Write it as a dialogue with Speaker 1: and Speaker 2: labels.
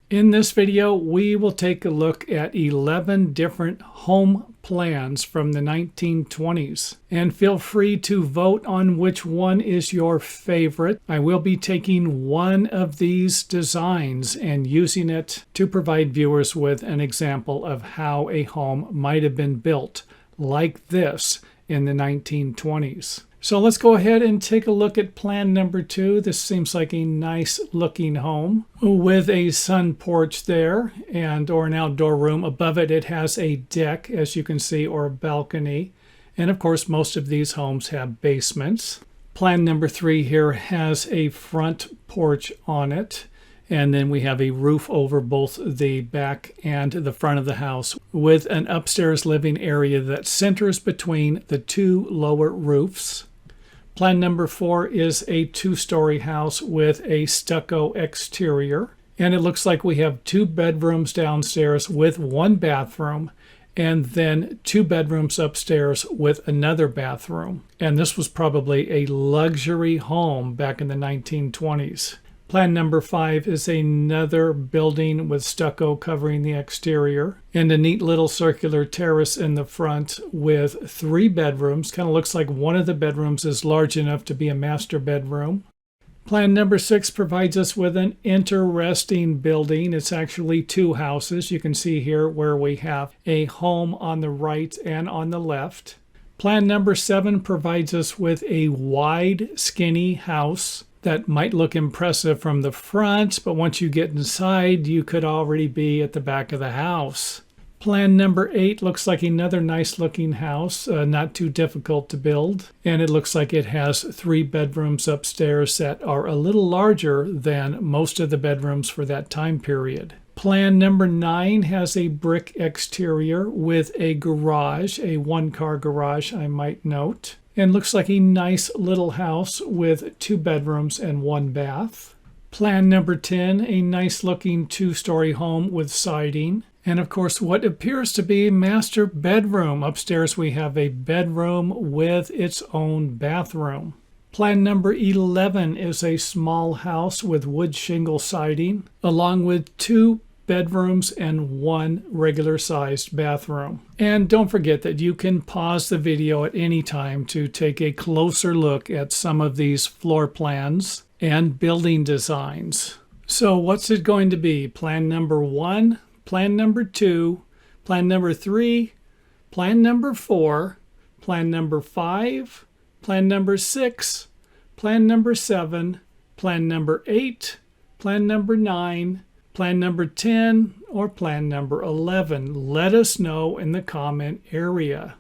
Speaker 1: In this video, we will take a look at 11 different home plans from the 1920s. And feel free to vote on which one is your favorite. I will be taking one of these designs and using it to provide viewers with an example of how a home might have been built like this in the 1920s. So let's go ahead and take a look at plan number 2. This seems like a nice looking home with a sun porch there or an outdoor room. Above it, it has a deck, as you can see, or a balcony. And of course, most of these homes have basements. Plan number 3 here has a front porch on it. And then we have a roof over both the back and the front of the house with an upstairs living area that centers between the two lower roofs. Plan number 4 is a 2-story house with a stucco exterior. And it looks like we have 2 bedrooms downstairs with 1 bathroom, and then 2 bedrooms upstairs with another bathroom. And this was probably a luxury home back in the 1920s. Plan number 5 is another building with stucco covering the exterior and a neat little circular terrace in the front with 3 bedrooms. Kind of looks like one of the bedrooms is large enough to be a master bedroom. Plan number 6 provides us with an interesting building. It's actually 2 houses. You can see here where we have a home on the right and on the left. Plan number 7 provides us with a wide, skinny house that might look impressive from the front, but once you get inside, you could already be at the back of the house. Plan number 8 looks like another nice looking house, not too difficult to build. And it looks like it has 3 bedrooms upstairs that are a little larger than most of the bedrooms for that time period. Plan number 9 has a brick exterior with a garage, a 1-car garage, I might note. And looks like a nice little house with 2 bedrooms and 1 bath. Plan number 10, a nice looking 2-story home with siding. And of course, what appears to be a master bedroom. Upstairs we have a bedroom with its own bathroom. Plan number 11 is a small house with wood shingle siding, along with 2 bedrooms and 1 regular-sized bathroom. And don't forget that you can pause the video at any time to take a closer look at some of these floor plans and building designs. So what's it going to be? Plan number 1, plan number 2, plan number 3, plan number 4, plan number 5, plan number 6, plan number 7, plan number 8, plan number 9, plan number 10, or plan number 11. Let us know in the comment area.